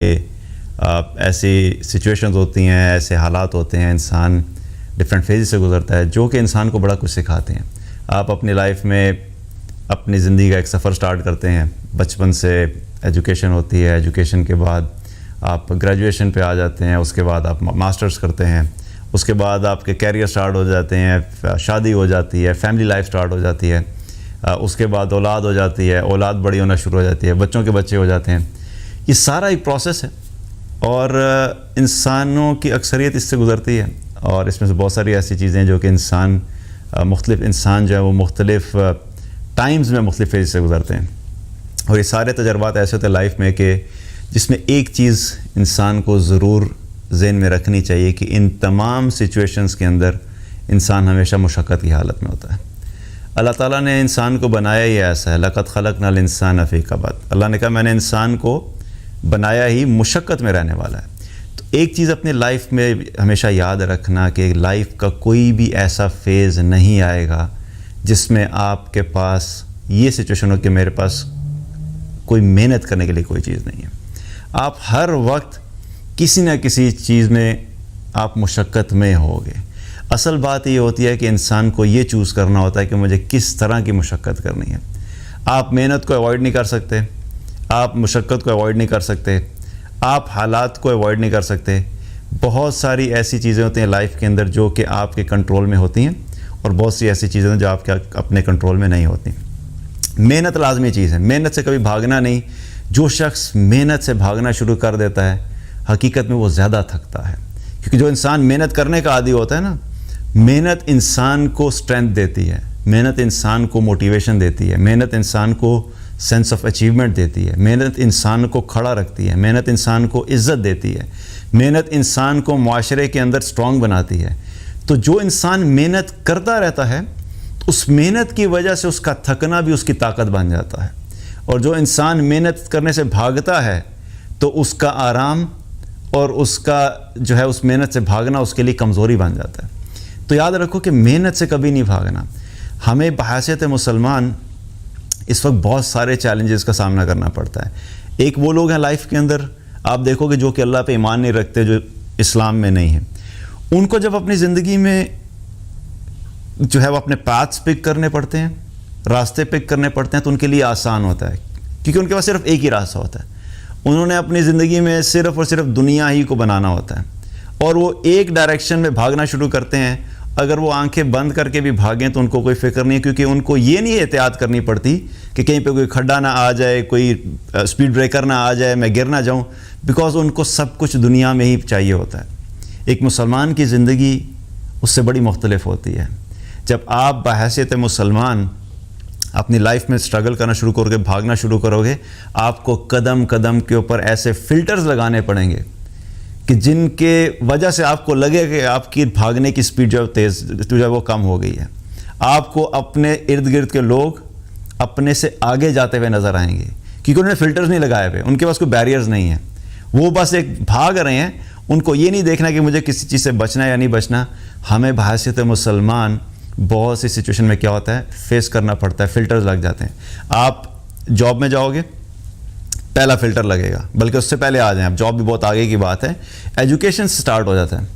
ایسی سچویشنز ہوتی ہیں، ایسے حالات ہوتے ہیں، انسان ڈفرینٹ فیز سے گزرتا ہے جو کہ انسان کو بڑا کچھ سکھاتے ہیں. آپ اپنی لائف میں اپنی زندگی کا ایک سفر سٹارٹ کرتے ہیں. بچپن سے ایجوکیشن ہوتی ہے، ایجوکیشن کے بعد آپ گریجویشن پہ آ جاتے ہیں، اس کے بعد آپ ماسٹرز کرتے ہیں، اس کے بعد آپ کے کیریئر سٹارٹ ہو جاتے ہیں، شادی ہو جاتی ہے، فیملی لائف سٹارٹ ہو جاتی ہے، اس کے بعد اولاد ہو جاتی ہے، اولاد بڑی ہونا شروع ہو جاتی ہے، بچوں کے بچے ہو جاتے ہیں. یہ سارا ایک پروسیس ہے اور انسانوں کی اکثریت اس سے گزرتی ہے. اور اس میں سے بہت ساری ایسی چیزیں جو کہ مختلف انسان جو ہے وہ مختلف ٹائمز میں مختلف فیز سے گزرتے ہیں. اور یہ سارے تجربات ایسے ہوتے ہیں لائف میں کہ جس میں ایک چیز انسان کو ضرور ذہن میں رکھنی چاہیے کہ ان تمام سچویشنز کے اندر انسان ہمیشہ مشقت کی حالت میں ہوتا ہے. اللہ تعالیٰ نے انسان کو بنایا ہی ایسا ہے، لَقَدْ خَلَقْنَا الْإِنسَانَ فِي كَبَدٍ. اللہ نے کہا میں نے انسان کو بنایا ہی مشقت میں رہنے والا ہے. تو ایک چیز اپنے لائف میں ہمیشہ یاد رکھنا کہ لائف کا کوئی بھی ایسا فیز نہیں آئے گا جس میں آپ کے پاس یہ سچویشن ہو کہ میرے پاس کوئی محنت کرنے کے لیے کوئی چیز نہیں ہے. آپ ہر وقت کسی نہ کسی چیز میں آپ مشقت میں ہوگے. اصل بات یہ ہوتی ہے کہ انسان کو یہ چوز کرنا ہوتا ہے کہ مجھے کس طرح کی مشقت کرنی ہے. آپ محنت کو ایوائڈ نہیں کر سکتے، آپ مشقت کو ایوائڈ نہیں کر سکتے، آپ حالات کو ایوائڈ نہیں کر سکتے. بہت ساری ایسی چیزیں ہوتی ہیں لائف کے اندر جو کہ آپ کے کنٹرول میں ہوتی ہیں اور بہت سی ایسی چیزیں جو آپ کے اپنے کنٹرول میں نہیں ہوتی. محنت لازمی چیز ہے، محنت سے کبھی بھاگنا نہیں. جو شخص محنت سے بھاگنا شروع کر دیتا ہے حقیقت میں وہ زیادہ تھکتا ہے، کیونکہ جو انسان محنت کرنے کا عادی ہوتا ہے نا، محنت انسان کو سٹرینتھ دیتی ہے، محنت انسان کو موٹیویشن دیتی ہے، محنت انسان کو سینس آف اچیومنٹ دیتی ہے، محنت انسان کو کھڑا رکھتی ہے، محنت انسان کو عزت دیتی ہے، محنت انسان کو معاشرے کے اندر سٹرونگ بناتی ہے. تو جو انسان محنت کرتا رہتا ہے اس محنت کی وجہ سے اس کا تھکنا بھی اس کی طاقت بن جاتا ہے. اور جو انسان محنت کرنے سے بھاگتا ہے تو اس کا آرام اور اس کا جو ہے اس محنت سے بھاگنا اس کے لیے کمزوری بن جاتا ہے. تو یاد رکھو کہ محنت سے کبھی نہیں بھاگنا. ہمیں بحیثیت مسلمان اس وقت بہت سارے چیلنجز کا سامنا کرنا پڑتا ہے. ایک وہ لوگ ہیں لائف کے اندر آپ دیکھو گے جو کہ اللہ پہ ایمان نہیں رکھتے، جو اسلام میں نہیں ہیں. ان کو جب اپنی زندگی میں جو ہے وہ اپنے پاتھس پک کرنے پڑتے ہیں، راستے پک کرنے پڑتے ہیں تو ان کے لیے آسان ہوتا ہے، کیونکہ ان کے پاس صرف ایک ہی راستہ ہوتا ہے. انہوں نے اپنی زندگی میں صرف اور صرف دنیا ہی کو بنانا ہوتا ہے اور وہ ایک ڈائریکشن میں بھاگنا شروع کرتے ہیں. اگر وہ آنکھیں بند کر کے بھی بھاگیں تو ان کو کوئی فکر نہیں ہے، کیونکہ ان کو یہ نہیں احتیاط کرنی پڑتی کہ کہیں پہ کوئی کھڈا نہ آ جائے، کوئی سپیڈ بریکر نہ آ جائے، میں گر نہ جاؤں، بیکاز ان کو سب کچھ دنیا میں ہی چاہیے ہوتا ہے. ایک مسلمان کی زندگی اس سے بڑی مختلف ہوتی ہے. جب آپ بحیثیت مسلمان اپنی لائف میں سٹرگل کرنا شروع کرو گے، بھاگنا شروع کرو گے، آپ کو قدم قدم کے اوپر ایسے فلٹرز لگانے پڑیں گے کہ جن کے وجہ سے آپ کو لگے کہ آپ کی بھاگنے کی سپیڈ جو ہے وہ کم ہو گئی ہے. آپ کو اپنے ارد گرد کے لوگ اپنے سے آگے جاتے ہوئے نظر آئیں گے، کیونکہ انہوں نے فلٹرز نہیں لگائے ہوئے، ان کے پاس کوئی بیریئرز نہیں ہیں. وہ بس ایک بھاگ رہے ہیں. ان کو یہ نہیں دیکھنا کہ مجھے کسی چیز سے بچنا ہے یا نہیں بچنا. ہمیں بحیثیت مسلمان بہت سی سچویشن میں کیا ہوتا ہے فیس کرنا پڑتا ہے، فلٹرز لگ جاتے ہیں. آپ جاب میں جاؤ گے پہلا فلٹر لگے گا، بلکہ اس سے پہلے آ جائیں، اب جاب بھی بہت آگے کی بات ہے. ایجوکیشن سٹارٹ ہو جاتا ہے،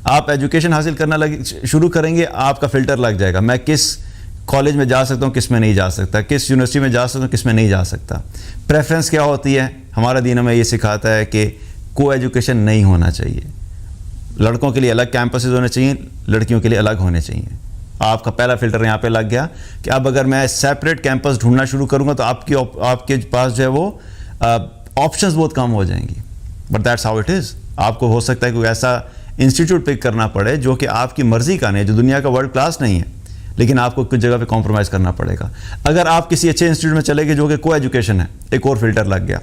آپ ایجوکیشن حاصل کرنا شروع کریں گے، آپ کا فلٹر لگ جائے گا. میں کس کالج میں جا سکتا ہوں، کس میں نہیں جا سکتا، کس یونیورسٹی میں جا سکتا ہوں، کس میں نہیں جا سکتا. پریفرنس کیا ہوتی ہے؟ ہمارا دین ہمیں یہ سکھاتا ہے کہ کو ایجوکیشن نہیں ہونا چاہیے. لڑکوں کے لیے الگ کیمپسز ہونے چاہیے، لڑکیوں کے لیے الگ ہونے چاہیے. آپ کا پہلا فلٹر یہاں پہ لگ گیا کہ اب اگر میں سیپریٹ کیمپس ڈھونڈنا شروع کروں گا تو آپ کے پاس جو ہے وہ آپشنز بہت کم ہو جائیں گی. But that's how it is. آپ کو ہو سکتا ہے کوئی ایسا انسٹیٹیوٹ پک کرنا پڑے جو کہ آپ کی مرضی کا نہیں ہے، جو دنیا کا ورلڈ کلاس نہیں ہے، لیکن آپ کو کچھ جگہ پہ کمپرومائز کرنا پڑے گا. اگر آپ کسی اچھے انسٹیٹیوٹ میں چلے گئے جو کہ کو ایجوکیشن ہے، ایک اور فلٹر لگ گیا.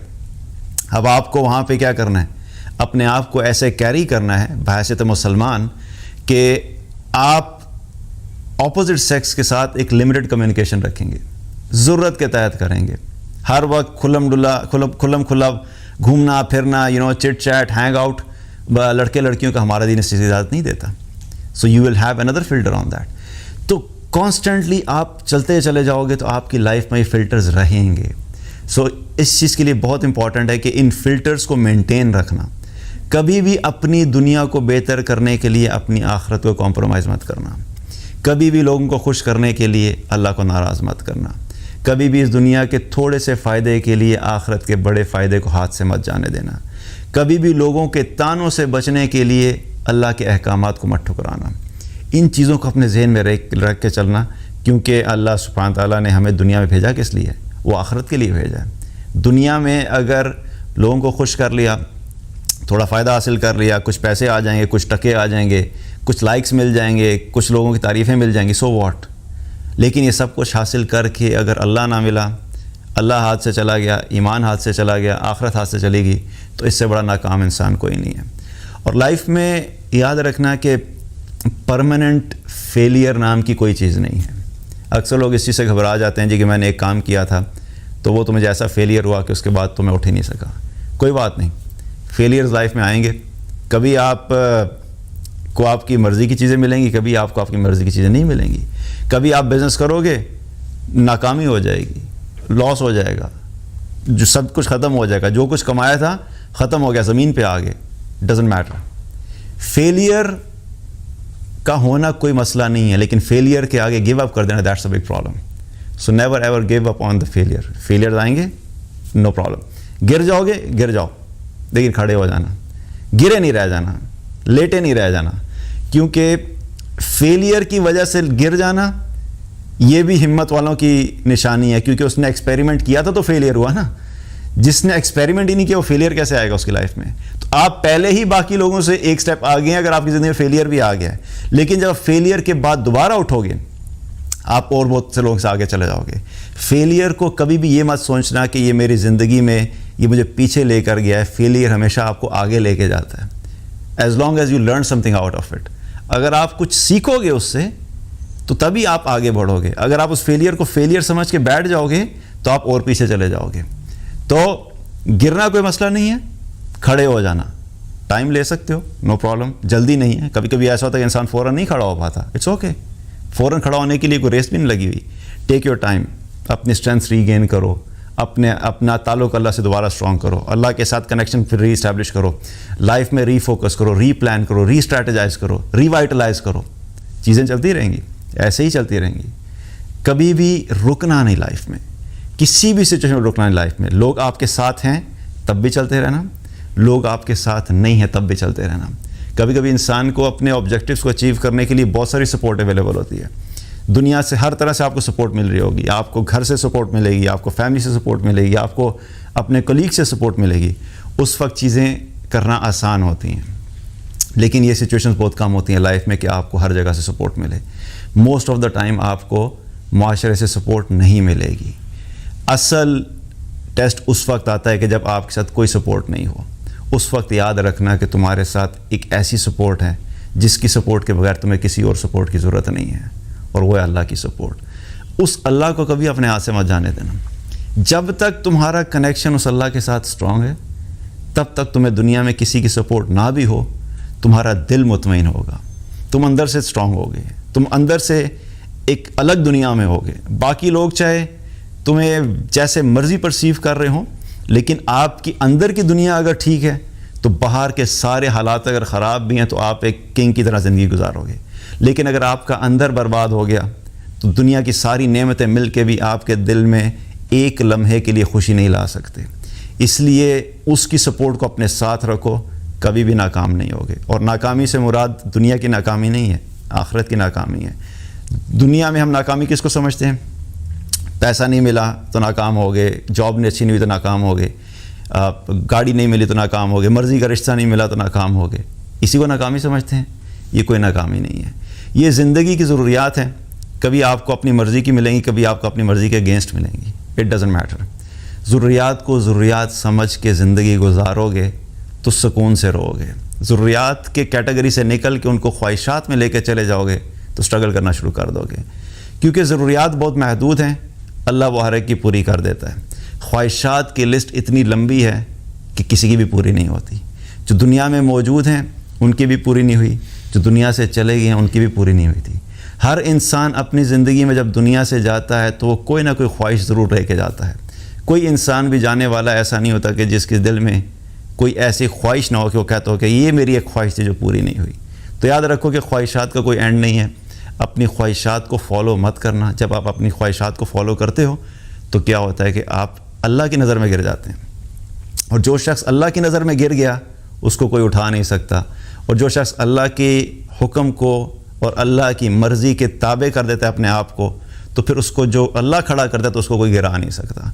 اب آپ کو وہاں پہ کیا کرنا ہے؟ اپنے آپ کو ایسے کیری کرنا ہے بحیثیت مسلمان کہ آپ اپوزٹ سیکس کے ساتھ ایک لمیٹڈ کمیونیکیشن رکھیں گے، ضرورت کے تحت کریں گے. ہر وقت کھلم کھلا گھومنا پھرنا، چٹ چیٹ ہینگ آؤٹ، لڑکے لڑکیوں کا ہمارا دین اس چیز اجازت نہیں دیتا. So you will have another filter on that. تو کانسٹنٹلی آپ چلتے چلے جاؤ گے تو آپ کی لائف میں یہ فلٹرز رہیں گے. سو اس چیز کے لیے بہت امپورٹنٹ ہے کہ ان فلٹرز کو مینٹین رکھنا. کبھی بھی اپنی دنیا کو بہتر کرنے کے لیے اپنی آخرت کو کمپرومائز مت کرنا. کبھی بھی لوگوں کو خوش کرنے کے لیے اللہ کو ناراض مت کرنا. کبھی بھی اس دنیا کے تھوڑے سے فائدے کے لیے آخرت کے بڑے فائدے کو ہاتھ سے مت جانے دینا. کبھی بھی لوگوں کے طعنوں سے بچنے کے لیے اللہ کے احکامات کو مت ٹھکرانا. ان چیزوں کو اپنے ذہن میں رکھ کے چلنا, کیونکہ اللہ سبحانہ تعالیٰ نے ہمیں دنیا میں بھیجا کس لیے؟ وہ آخرت کے لیے بھیجا ہے. دنیا میں اگر لوگوں کو خوش کر لیا, تھوڑا فائدہ حاصل کر لیا, کچھ پیسے آ جائیں گے, کچھ ٹکے آ جائیں گے, کچھ لائکس مل جائیں گے, کچھ لوگوں کی تعریفیں مل جائیں گی, سو واٹ. لیکن یہ سب کچھ حاصل کر کے اگر اللہ نہ ملا, اللہ ہاتھ سے چلا گیا, ایمان ہاتھ سے چلا گیا, آخرت ہاتھ سے چلے گی, تو اس سے بڑا ناکام انسان کوئی نہیں ہے. اور لائف میں یاد رکھنا کہ پرماننٹ فیلئر نام کی کوئی چیز نہیں ہے. اکثر لوگ اس چیز سے گھبرا جاتے ہیں جی کہ میں نے ایک کام کیا تھا تو وہ تو مجھے ایسا فیلئر ہوا کہ اس کے بعد تو میں اٹھ ہی نہیں سکا. کوئی بات نہیں, فیلئرز لائف میں آئیں گے. کبھی آپ کو آپ کی مرضی کی چیزیں ملیں گی, کبھی آپ کو آپ کی مرضی کی چیزیں نہیں ملیں گی. کبھی آپ بزنس کرو گے, ناکامی ہو جائے گی, لاس ہو جائے گا, جو سب کچھ ختم ہو جائے گا, جو کچھ کمایا تھا ختم ہو گیا, زمین پہ آ گئے. Doesn't matter. فیلئر کا ہونا کوئی مسئلہ نہیں ہے, لیکن فیلئر کے آگے گیو اپ کر دینا, that's a big problem. So never ever give up on the failure. Failures آئیں گے, نو پرابلم. گر جاؤ گے, گر جاؤ, لیکن کھڑے ہو جانا. گرے نہیں رہ جانا, لیٹے نہیں رہ جانا. کیونکہ فیلئر کی وجہ سے گر جانا یہ بھی ہمت والوں کی نشانی ہے, کیونکہ اس نے ایکسپیریمنٹ کیا تھا تو فیلئر ہوا نا. جس نے ایکسپیریمنٹ ہی نہیں کیا وہ فیلئر کیسے آئے گا اس کی لائف میں؟ تو آپ پہلے ہی باقی لوگوں سے ایک سٹیپ آگے ہیں اگر آپ کی زندگی میں فیلئر بھی آ گیا ہے. لیکن جب فیلئر کے بعد دوبارہ اٹھو گے, آپ اور بہت سے لوگوں سے آگے چلے جاؤ گے. فیلئر کو کبھی بھی یہ مت سوچنا کہ یہ میری زندگی میں یہ مجھے پیچھے لے کر گیا ہے. فیلئر ہمیشہ آپ کو آگے لے کے جاتا ہے, as long as you learn some thing out of it. اگر آپ کچھ سیکھو گے اس سے تو تبھی آپ آگے بڑھو گے. اگر آپ اس فیلئر کو فیلئر سمجھ کے بیٹھ جاؤ گے تو آپ اور پیچھے چلے جاؤ گے. تو گرنا کوئی مسئلہ نہیں ہے, کھڑے ہو جانا ٹائم لے سکتے ہو, نو پرابلم. جلدی نہیں ہے. کبھی کبھی ایسا ہوتا ہے کہ انسان فوراً نہیں کھڑا ہو پاتا, اٹس اوکے. فوراً کھڑا ہونے کے لیے کوئی ریس بھی نہیں لگی ہوئی. ٹیک یور ٹائم, اپنی اسٹرینتھ ری گین کرو, اپنا تعلق اللہ سے دوبارہ اسٹرانگ کرو, اللہ کے ساتھ کنیکشن پھر ری اسٹیبلش کرو, لائف میں ری فوکس کرو, ری پلان کرو, ری اسٹریٹجائز کرو, ری وائٹلائز کرو. چیزیں چلتی رہیں گی, ایسے ہی چلتی رہیں گی. کبھی بھی رکنا نہیں لائف میں, کسی بھی سچویشن میں رکنا نہیں لائف میں. لوگ آپ کے ساتھ ہیں تب بھی چلتے رہنا, لوگ آپ کے ساتھ نہیں ہیں تب بھی چلتے رہنا. کبھی کبھی انسان کو اپنے آبجیکٹیوز کو اچیو کرنے کے لیے بہت ساری سپورٹ اویلیبل ہوتی ہے. دنیا سے ہر طرح سے آپ کو سپورٹ مل رہی ہوگی. آپ کو گھر سے سپورٹ ملے گی, آپ کو فیملی سے سپورٹ ملے گی, آپ کو اپنے کولیگ سے سپورٹ ملے گی. اس وقت چیزیں کرنا آسان ہوتی ہیں. لیکن یہ سچویشنز بہت کم ہوتی ہیں لائف میں کہ آپ کو ہر جگہ سے سپورٹ ملے. موسٹ آف دا ٹائم آپ کو معاشرے سے سپورٹ نہیں ملے گی. اصل ٹیسٹ اس وقت آتا ہے کہ جب آپ کے ساتھ کوئی سپورٹ نہیں ہو. اس وقت یاد رکھنا کہ تمہارے ساتھ ایک ایسی سپورٹ ہے جس کی سپورٹ کے بغیر تمہیں کسی اور سپورٹ کی ضرورت نہیں ہے, اور وہ ہے اللہ کی سپورٹ. اس اللہ کو کبھی اپنے ہاتھ سے مت جانے دینا. جب تک تمہارا کنیکشن اس اللہ کے ساتھ اسٹرانگ ہے تب تک تمہیں دنیا میں کسی کی سپورٹ نہ بھی ہو, تمہارا دل مطمئن ہوگا, تم اندر سے اسٹرانگ ہوگے, تم اندر سے ایک الگ دنیا میں ہوگے. باقی لوگ چاہے تمہیں جیسے مرضی پرسیو کر رہے ہوں, لیکن آپ کی اندر کی دنیا اگر ٹھیک ہے تو باہر کے سارے حالات اگر خراب بھی ہیں تو آپ ایک کنگ کی طرح زندگی گزارو گے. لیکن اگر آپ کا اندر برباد ہو گیا تو دنیا کی ساری نعمتیں مل کے بھی آپ کے دل میں ایک لمحے کے لیے خوشی نہیں لا سکتے. اس لیے اس کی سپورٹ کو اپنے ساتھ رکھو, کبھی بھی ناکام نہیں ہوگے. اور ناکامی سے مراد دنیا کی ناکامی نہیں ہے, آخرت کی ناکامی ہے. دنیا میں ہم ناکامی کس کو سمجھتے ہیں؟ پیسہ نہیں ملا تو ناکام ہو گئے, جاب نہیں اچھی نہیں ہوئی تو ناکام ہو گئے, گاڑی نہیں ملی تو ناکام ہو گئے, مرضی کا رشتہ نہیں ملا تو ناکام ہو گئے. اسی کو ناکامی سمجھتے ہیں. یہ کوئی ناکامی نہیں ہے. یہ زندگی کی ضروریات ہیں. کبھی آپ کو اپنی مرضی کی ملیں گی, کبھی آپ کو اپنی مرضی کے اگینسٹ ملیں گی. It doesn't matter. ضروریات کو ضروریات سمجھ کے زندگی گزارو گے تو سکون سے رہو گے. ضروریات کے کیٹیگری سے نکل کے ان کو خواہشات میں لے کے چلے جاؤ گے تو سٹرگل کرنا شروع کر دو گے. کیونکہ ضروریات بہت محدود ہیں, اللہ وہ ہر ایک کی پوری کر دیتا ہے. خواہشات کی لسٹ اتنی لمبی ہے کہ کسی کی بھی پوری نہیں ہوتی. جو دنیا میں موجود ہیں ان کی بھی پوری نہیں ہوئی, جو دنیا سے چلے گئے ہیں ان کی بھی پوری نہیں ہوئی تھی. ہر انسان اپنی زندگی میں جب دنیا سے جاتا ہے تو وہ کوئی نہ کوئی خواہش ضرور رہ کے جاتا ہے. کوئی انسان بھی جانے والا ایسا نہیں ہوتا کہ جس کے دل میں کوئی ایسی خواہش نہ ہو کہ وہ کہتا ہو کہ یہ میری ایک خواہش تھی جو پوری نہیں ہوئی. تو یاد رکھو کہ خواہشات کا کوئی اینڈ نہیں ہے. اپنی خواہشات کو فالو مت کرنا. جب آپ اپنی خواہشات کو فالو کرتے ہو تو کیا ہوتا ہے کہ آپ اللہ کی نظر میں گر جاتے ہیں. اور جو شخص اللہ کی نظر میں گر گیا اس کو کوئی اٹھا نہیں سکتا. اور جو شخص اللہ کے حکم کو اور اللہ کی مرضی کے تابع کر دیتا ہے اپنے آپ کو, تو پھر اس کو جو اللہ کھڑا کرتا ہے تو اس کو کوئی گرا نہیں سکتا.